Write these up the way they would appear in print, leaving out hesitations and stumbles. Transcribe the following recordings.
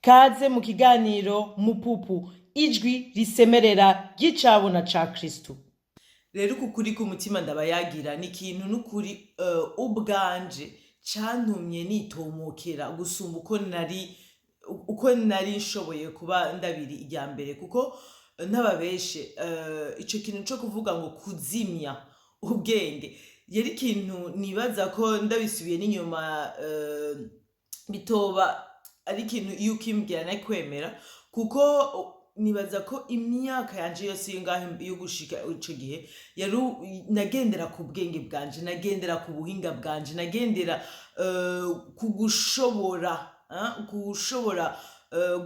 Kaze mu kiganiro Mupupu, ijwi risemerera ry'icabona ca Kristu. Rero uku kuri k'umutima ndabayagira ni ikintu n'ukuri ubwanje cantumye nitomokera gusumba uko nari nshoboye kuba ndabiri irya mbere, kuko ntababeshe ico kintu co kuvuga ngo kuzimya ubwenge yari ikintu nibaza ko ndabisubiye n'inyuma bitoba ari ikintu iyo ukimbwira nayo kwemera, kuko nibaza ko imyaka yanje yose yo gushika ico gihe nagendera ku bwenge bwanje, nagendera ku buhinga bwanje, nagendera ku gushobora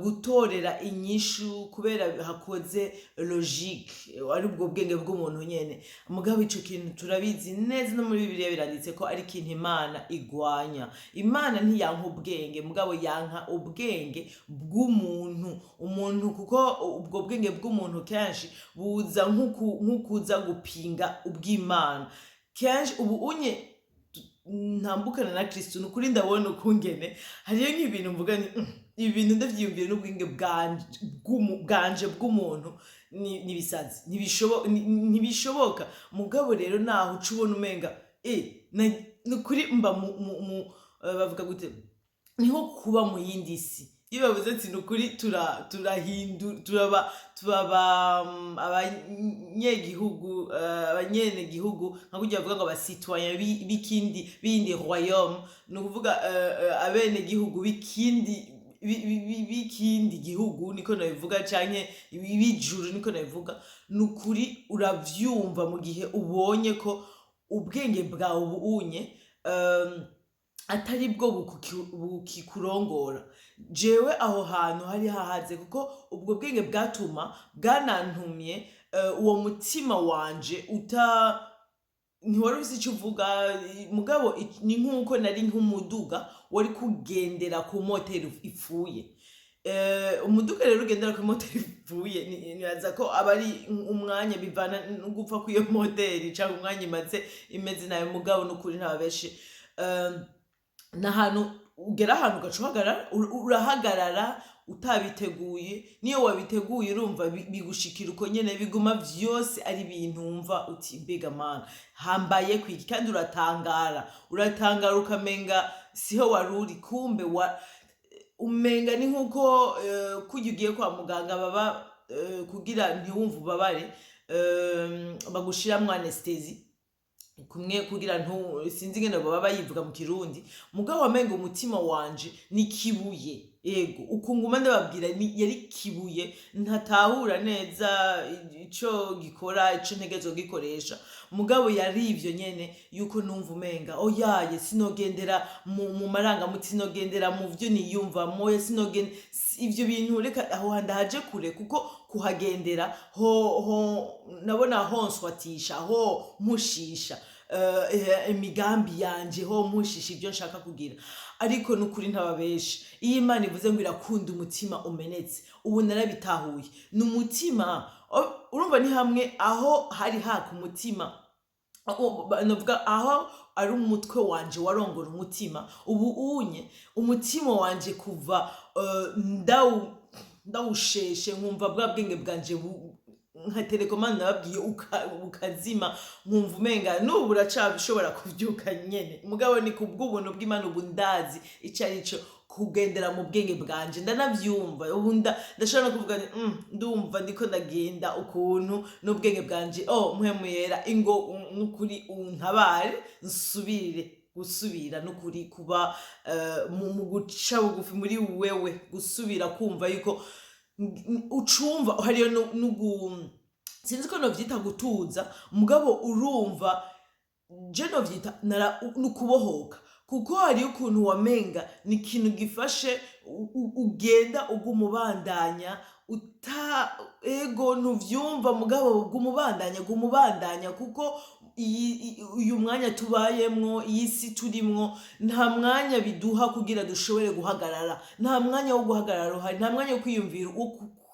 gutorera inyishu kubera hakoze logique ari ubwo bwenge bw'umuntu nyene. Mugabo ico kintu turabizi neza no muri Bibiliya biranditse ko ari ikintu Imana igwanya. Imana ntiyanka ubwenge, mugabo yanka ubwenge bw'umuntu, kuko ubwo bwenge bw'umuntu kenshi buza nk'ukuza gupinga ubw'Imana. Kenshi ubu ntambukana na Kristo nukuri ndabona ukungene hariyo nk'ibintu mvuga ni ibi bintu ndavyiyumvira n'ubwenge bwanje bw'umuntu nibisazi ntibishoboka. Mugabo rero naho uca ubona umenga nukuri mba bavuga gute, niho kuba mu yindi si. Iyo bavuze ati nukuri turaba abanyenegihugu nka kurya bavuga ngo abasitwanya b'ikindi royaume, ni ukuvuga abenegihugu b'ikindi gihugu niko nabivuga, canke b'ijuru niko nabivuga. Nukuri uravyumva mu gihe ubonye ko ubwenge bwawe ubunye atari bwo bukikurongora. Jewe aho hantu hari hahaze, kuko ubwo bwenge bwanantumye uwo mutima wanje ntiwari uzi ico uvuga. Mugabo ni nk'uko nari nk'umuduga wari kugendera ku moteri ipfuye. Umuduga rero ugendera ku moteri ipfuye, nibaza ko aba ari umwanya bivana no gupfa kw'iyo moteri canke umwanya imeze nayo. Mugabo n'ukuri ntababeshe, n'ahantu ugera ahantu ugaca urahagarara utabiteguye. Niyo wabiteguye urumva bigushikira uko nyene, biguma vyose ari ibintu wumva uti mbega mana hambaye kwiki, kandi uratangara ukamenga siho waruri, kumbe umenga ni nkuko kurya ugiye kwa muganga baba kugira ntiwumve ubabare bagushiramwo anesthesi kumwe kugira sinzi ngene baba bayivuga mu Kirundi. Mugabo wamenga umutima wanje ni kibuye, ego ukunguma ndababwira yari kibuye, ntatahura neza ico gikora, ico ntegezo gikoresha. Mugabo yari ivyo nyene yuko numva umenga oyaye sinogendera mu marangamutima, sinogendera mu vyo niyumva moya, sinogenda ivyo bintu, reka aho handahaje kure, kuko kuhagendera nabona honswatisha, mpushisha imigambi yanje, mpushisha ivyo nshaka kugira. Ariko nukuri ntababeshe, iyo Imana ivuze ngo irakunda umutima umenetse, ubu narabitahuye. Ni umutima, urumva ni hamwe aho hari haka umutima, navuga aho ari umutwe wanje warongora umutima, ubu umutima wanje kuva ndawusheshe, nkumva bwa bwenge bwanje nka telekomande nababwiye ukazima, nkumva umenga n'ubu buracabishobora kuvyuka nyene. Mugabo ni kubw'ubuntu bw'Imana ubu ndazi ico arico kugendera mu bwenge bwanje, ndanavyumva ubu ndashobora no kuvuga ndumva ndiko ndagenda ukuntu n'ubwenge bwanje. Mpwemu yera ingo n'ukuri untabare gusubira n'ukuri kuba mu guca bugufi muri wewe, gusubira kumva yuko ucumva hariyo sinzi ko novyita gutuza, mugabo urumva je novyita nukubohoka, kuko hariyo ukuntu wamenga ni ikintu gifashe ugenda ugumubandanya ego ntuvyumva, mugabo gumubandanya, kuko uyu mwanya tubayemwo, iyi si turimwo, nta mwanya biduha kugira dushobore guhagarara. Nta mwanya wo guhagarara uhari, nta mwanya wo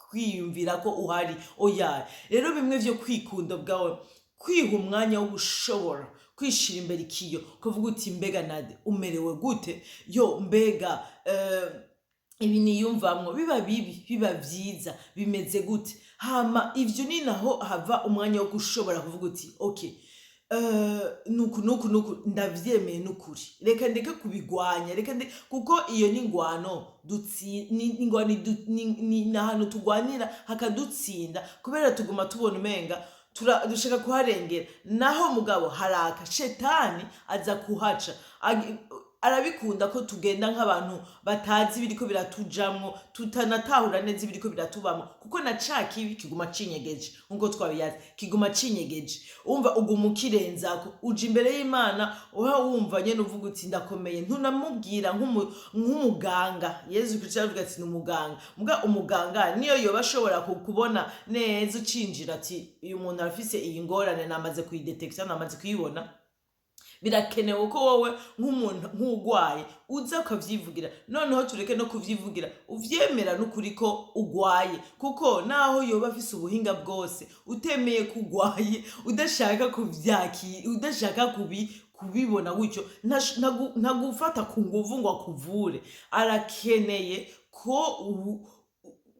kwiyumvira ko uhari, oya. Rero bimwe vyo kwikunda bwawe, kwiha umwanya wo gushobora kwishira imbere ikiyo, kuvuga uti mbega Nade umerewe gute, mbega ibi niyumvamwo biba bibi biba vyiza bimeze gute, hama ivyo ni naho hava umwanya wo gushobora kuvuga uti okay, nuku ndavyemeye n'ukuri, reka ndeke kubigwanya, kuko iyo ni ingwano ni ahantu tugwanira hakadutsinda kubera tuguma tubona umenga dushaka kuharengera, naho mugabo haraka shetani aza kuhaca. Arabikunda ko tugenda nk'abantu batazi biriko biratujamwo, tutanatahura neza ibiriko biratubamwo, kuko na cakibi kiguma cinyegeje, nkuko twabiyazi kiguma cinyegeje. Umva uguma ukirenzako, uja imbere y'Imana uha wumva nyene uvuga uti ndakomeye, ntunamubwira nk'umuganga. Yezu Kristo aravuga ati ni umuganga, muga umuganga niyo yoba ashobora kubona neza ucinjira ati uyu muntu arafise iyi ngorane, namaze kuyidetekta, namaze kuyibona. Birakenewe ko wowe nk'umuntu nk'ugwaye uza ukavyivugira, noneho tureke no kuvyivugira, uvyemera n'ukuri ko ugwaye, kuko naho yoba afise ubuhinga bwose utemeye kugwaye, udashaka kuvyakira, udashaka kubibona gutyo, ntagufata ku nguvu ngo akuvure. Arakeneye ko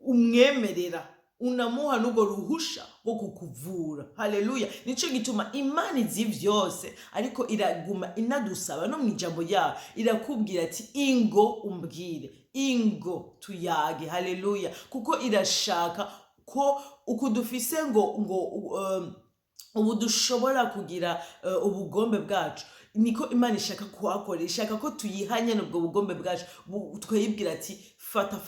umwemerera, unamuha n'ubwo ruhusha rwo kukuvura. Haleluya! Nico gituma Imana izi vyose, ariko iraguma inadusaba no mwijambo yayo, irakubwira ati ingo umbwire, ingo tuyage. Haleluya! Kuko irashaka ko ukudufise ubu dushobora kugira ubugombe bwacu, niko Imana ishaka kuhakora, ishaka ko tuyihanye n'ubwo bugombe bwacu, twayibwira ati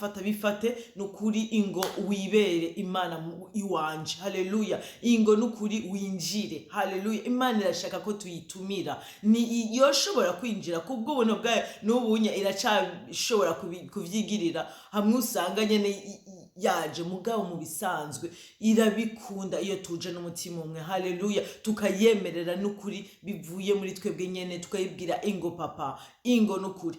fata bifate nukuri, ingo wibere Imana iwanje. Haleluya! Ingo nukuri winjire. Haleluya! Imana irashaka ko tuyitumira, ni yoshobora kwinjira kubwo buno bwayo, n'ubunya iracashobora kuvyigirira hamwe usanga nyene yaje, mugabo mu bisanzwe irabikunda iyo tuje n'umutima umwe. Haleluya! Tukayemerera n'ukuri bivuye muri twebwe nyene, tukayibwira ingo papa, ingo n'ukuri.